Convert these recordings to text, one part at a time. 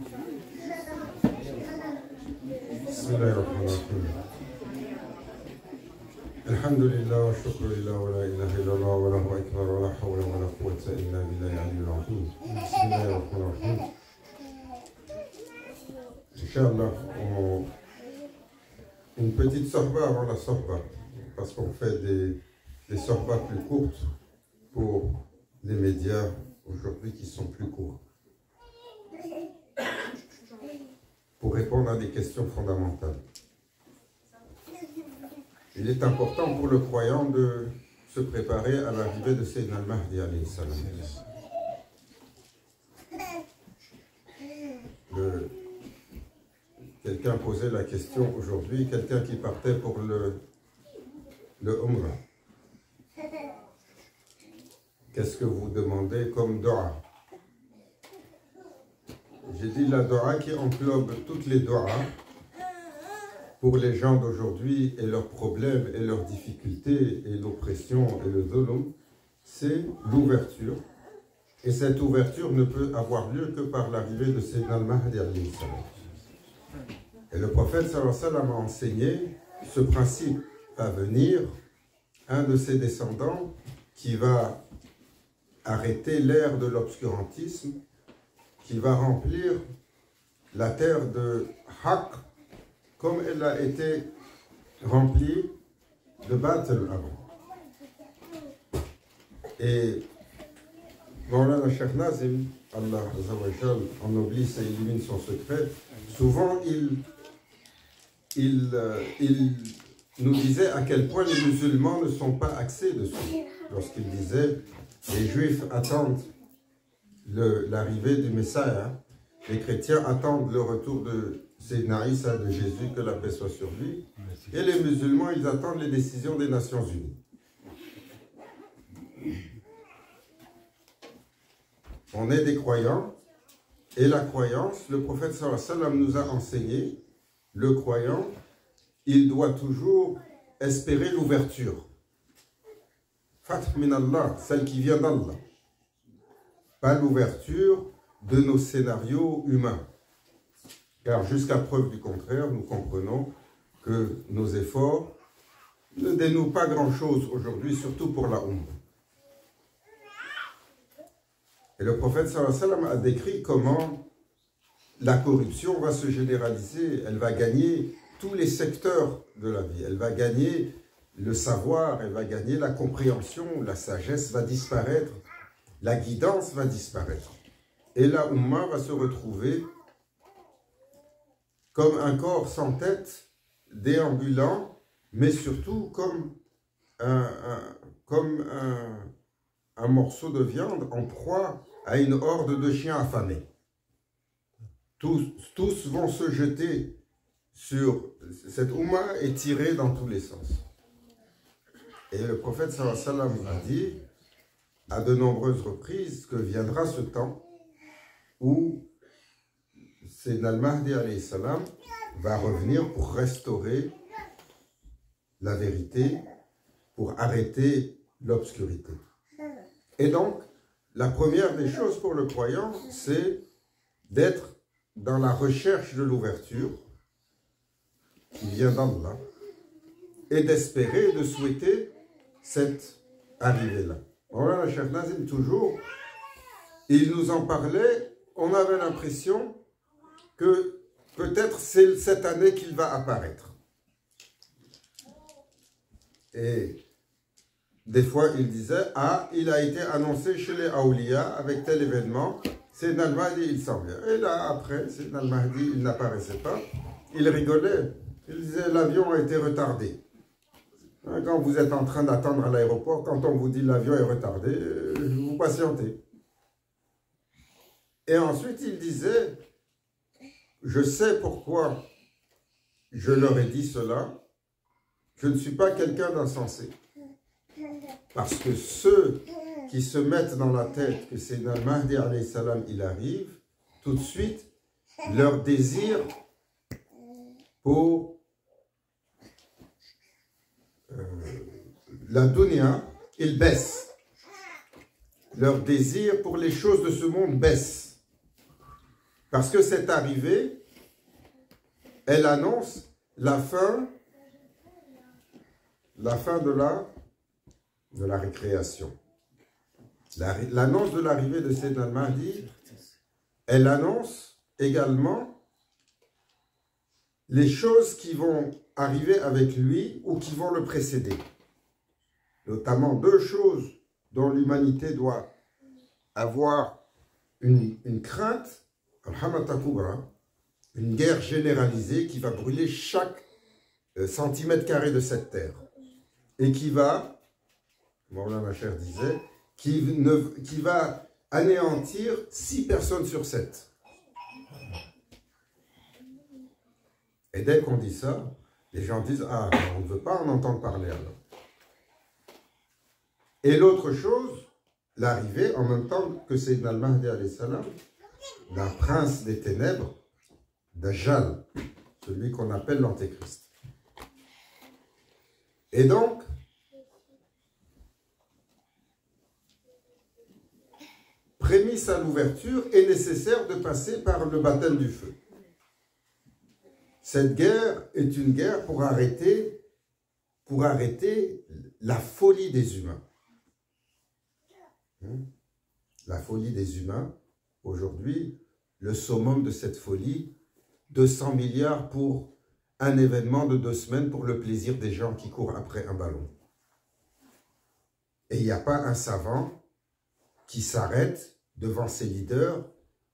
بسم الله الرحمن الرحيم الحمد لله والشكر لله ولا إله إلا الله وله أكبر ولا حول ولا قوة إلا بالله العلي العظيم بسم الله الرحمن الرحيم Inch'Allah, une petite sorba avant la sorba, parce qu'on fait des sorbas plus courtes pour les médias aujourd'hui qui sont plus courts, pour répondre à des questions fondamentales. Il est important pour le croyant de se préparer à l'arrivée de Sayyidina al-Mahdi alayhi salam. Quelqu'un posait la question aujourd'hui, quelqu'un qui partait pour le Umrah. Qu'est-ce que vous demandez comme dua? J'ai dit la dua qui englobe toutes les duas pour les gens d'aujourd'hui et leurs problèmes et leurs difficultés et l'oppression et le dhulm, c'est l'ouverture. Et cette ouverture ne peut avoir lieu que par l'arrivée de Sayyidina al-Mahdi alayhi salam. Et le prophète sallallahu alayhi wa sallam a enseigné ce principe. Va venir un de ses descendants qui va arrêter l'ère de l'obscurantisme, qui va remplir la terre de Haqq comme elle a été remplie de Batil avant. Et Mawlana Cheikh Nazim, Allah Azzawajal ennoblisse et illumine son secret, souvent il nous disait à quel point les musulmans ne sont pas axés dessus. Lorsqu'il disait les juifs attendent l'arrivée du Messie, les chrétiens attendent le retour de Sayyidina Isa, de Jésus, que la paix soit sur lui, et les musulmans, ils attendent les décisions des Nations Unies. On est des croyants, et la croyance, le prophète sallallahu alayhi wa sallam nous a enseigné, le croyant, il doit toujours espérer l'ouverture. Fath min Allah, celle qui vient d'Allah. Pas l'ouverture de nos scénarios humains. Car jusqu'à preuve du contraire, nous comprenons que nos efforts ne dénouent pas grand-chose aujourd'hui, surtout pour la Ummah. Et le prophète sallallahu alayhi wa sallam a décrit comment la corruption va se généraliser, elle va gagner tous les secteurs de la vie, elle va gagner le savoir, elle va gagner la compréhension, la sagesse va disparaître, la guidance va disparaître. Et la Ummah va se retrouver comme un corps sans tête, déambulant, mais surtout comme un morceau de viande en proie à une horde de chiens affamés. Tous vont se jeter sur cette Ummah et tirer dans tous les sens. Et le prophète sallallahu alayhi wa sallam a dit à de nombreuses reprises que viendra ce temps où Sayyidina al-Mahdi alayhi salam va revenir pour restaurer la vérité, pour arrêter l'obscurité. Et donc, la première des choses pour le croyant, c'est d'être dans la recherche de l'ouverture qui vient d'Allah et d'espérer, de souhaiter cette arrivée-là. Voilà, le Cheikh Nazim, toujours, il nous en parlait, on avait l'impression que peut-être c'est cette année qu'il va apparaître. Et des fois, il disait, ah, il a été annoncé chez les Aouliya avec tel événement, c'est al-Mahdi, il s'en vient. Et là, après, c'est al-Mahdi, il n'apparaissait pas. Il rigolait. Il disait, l'avion a été retardé. Quand vous êtes en train d'attendre à l'aéroport, quand on vous dit l'avion est retardé, vous patientez. Et ensuite, il disait, je sais pourquoi je leur ai dit cela. Je ne suis pas quelqu'un d'insensé. Parce que ceux qui se mettent dans la tête que c'est dans le Mahdi alayhi salam, il arrive, tout de suite, leur désir pour la dunya, il baisse. Leur désir pour les choses de ce monde baisse. Parce que cette arrivée, elle annonce la fin de la récréation. L'annonce de l'arrivée de Sayyidina al-Mahdi, elle annonce également les choses qui vont arriver avec lui ou qui vont le précéder. Notamment deux choses dont l'humanité doit avoir une crainte, une guerre généralisée qui va brûler chaque centimètre carré de cette terre et qui va, Maulana Cheikh disait, qui va anéantir 6 personnes sur 7. Et dès qu'on dit ça, les gens disent « Ah, on ne veut pas en entendre parler alors. » Et l'autre chose, l'arrivée, en même temps que Sayyidina al-Mahdi alayhi salam, d'un prince des ténèbres, Dajjal, celui qu'on appelle l'Antéchrist. Et donc, prémisse à l'ouverture, est nécessaire de passer par le baptême du feu. Cette guerre est une guerre pour arrêter la folie des humains. La folie des humains, aujourd'hui, le summum de cette folie, 200 milliards pour un événement de 2 semaines pour le plaisir des gens qui courent après un ballon. Et il n'y a pas un savant qui s'arrête devant ses leaders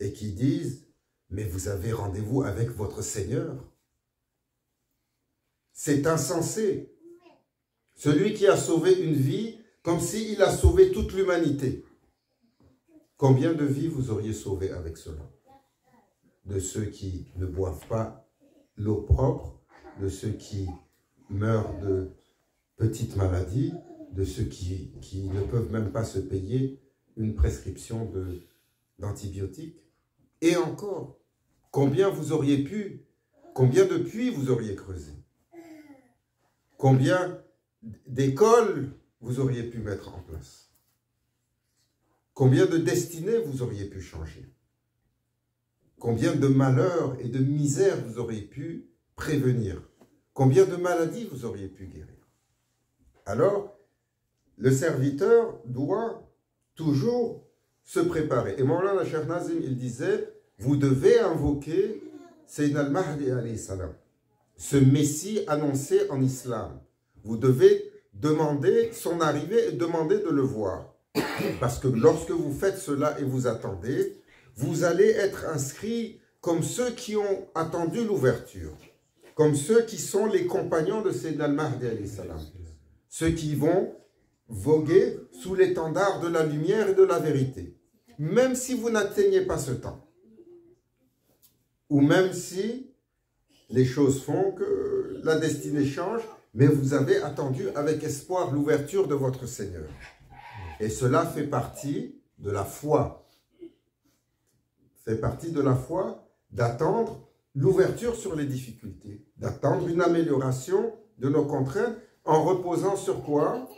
et qui disent « Mais vous avez rendez-vous avec votre Seigneur ». C'est insensé. Celui qui a sauvé une vie, comme s'il a sauvé toute l'humanité. Combien de vies vous auriez sauvées avec cela? De ceux qui ne boivent pas l'eau propre, de ceux qui meurent de petites maladies, de ceux qui ne peuvent même pas se payer une prescription d'antibiotiques. Et encore, combien de puits vous auriez creusé? Combien d'écoles vous auriez pu mettre en place? Combien de destinées vous auriez pu changer? Combien de malheurs et de misères vous auriez pu prévenir? Combien de maladies vous auriez pu guérir? Alors, le serviteur doit toujours se préparer. Et Maulana Cheikh Nazim, il disait, vous devez invoquer Sayyidina al-Mahdi alayhi salam, ce Messie annoncé en islam. Vous devez demander son arrivée et demander de le voir. Parce que lorsque vous faites cela et vous attendez, vous allez être inscrits comme ceux qui ont attendu l'ouverture, comme ceux qui sont les compagnons de Sayyidina al-Mahdi alayhi salam, ceux qui vont voguer sous l'étendard de la lumière et de la vérité, même si vous n'atteignez pas ce temps, ou même si les choses font que la destinée change, mais vous avez attendu avec espoir l'ouverture de votre Seigneur. Et cela fait partie de la foi. Fait partie de la foi d'attendre l'ouverture sur les difficultés, d'attendre une amélioration de nos contraintes en reposant sur quoi?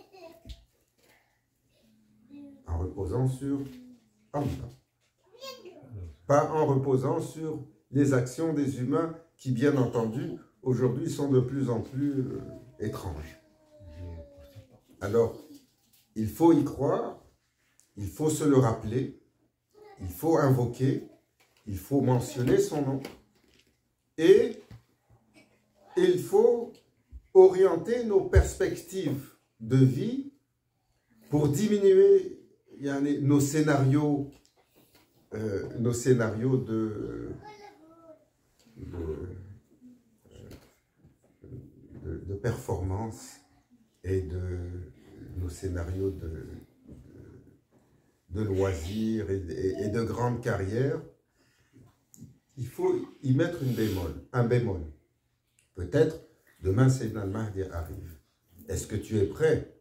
En reposant sur Allah. Pas en reposant sur les actions des humains qui, bien entendu, aujourd'hui sont de plus en plus étranges. Alors, il faut y croire, il faut se le rappeler, il faut invoquer, il faut mentionner son nom et il faut orienter nos perspectives de vie pour diminuer nos scénarios de performance et nos scénarios de loisirs et de grandes carrières. Il faut y mettre un bémol. Peut-être demain Sayyidina al-Mahdi arrive. Est-ce que tu es prêt?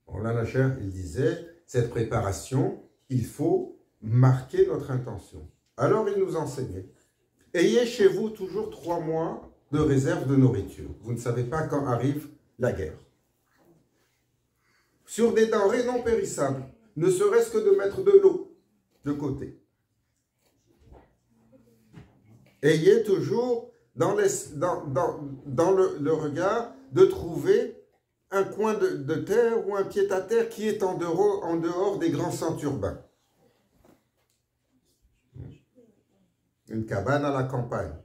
Maulana Cheikh, il disait, cette préparation, il faut marquer notre intention. Alors il nous enseignait, ayez chez vous toujours 3 mois de réserve de nourriture. Vous ne savez pas quand arrive la guerre. Sur des denrées non périssables, ne serait-ce que de mettre de l'eau de côté. Ayez toujours dans le regard de trouver un coin de terre ou un pied-à-terre qui est en dehors des grands centres urbains. Une cabane à la campagne.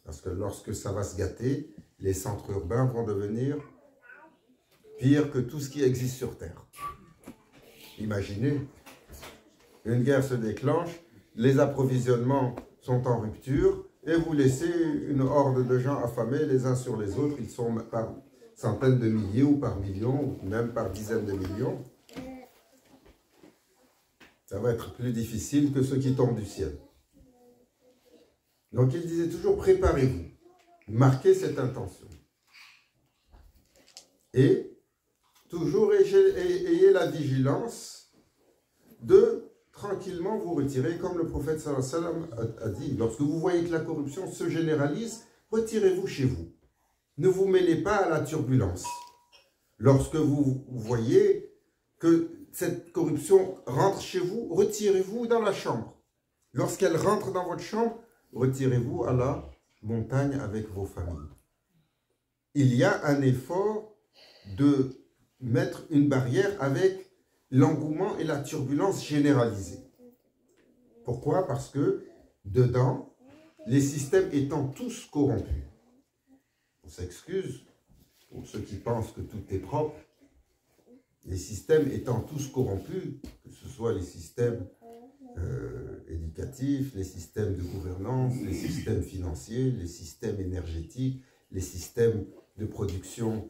Parce que lorsque ça va se gâter, les centres urbains vont devenir pire que tout ce qui existe sur Terre. Imaginez, une guerre se déclenche, les approvisionnements sont en rupture, et vous laissez une horde de gens affamés les uns sur les autres, ils sont par centaines de milliers ou par millions, ou même par dizaines de millions. Ça va être plus difficile que ceux qui tombent du ciel. Donc il disait toujours, préparez-vous, marquez cette intention. Et toujours ayez la vigilance de tranquillement vous retirer, comme le prophète sallallahu alayhi wa sallam a dit. Lorsque vous voyez que la corruption se généralise, retirez-vous chez vous. Ne vous mêlez pas à la turbulence. Lorsque vous voyez que cette corruption rentre chez vous, retirez-vous dans la chambre. Lorsqu'elle rentre dans votre chambre, retirez-vous à la montagne avec vos familles. Il y a un effort de mettre une barrière avec l'engouement et la turbulence généralisée. Pourquoi? Parce que dedans, les systèmes étant tous corrompus. On s'excuse pour ceux qui pensent que tout est propre. Les systèmes étant tous corrompus, que ce soit les systèmes éducatifs, les systèmes de gouvernance, les systèmes financiers, les systèmes énergétiques, les systèmes de production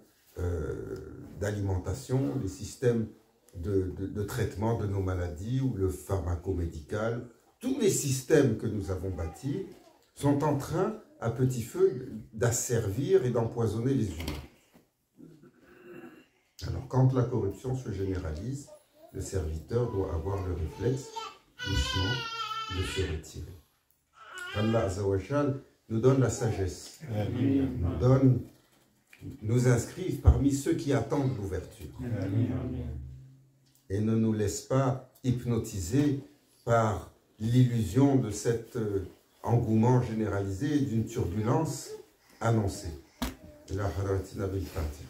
d'alimentation, les systèmes de traitement de nos maladies ou le pharmacomédical, tous les systèmes que nous avons bâtis sont en train, à petit feu, d'asservir et d'empoisonner les humains. Alors, quand la corruption se généralise, le serviteur doit avoir le réflexe, doucement, de se retirer. Allah Azzawajal nous donne la sagesse, nous inscrive parmi ceux qui attendent l'ouverture. Et ne nous laisse pas hypnotiser par l'illusion de cet engouement généralisé, d'une turbulence annoncée. La Haratina bil Fatiha.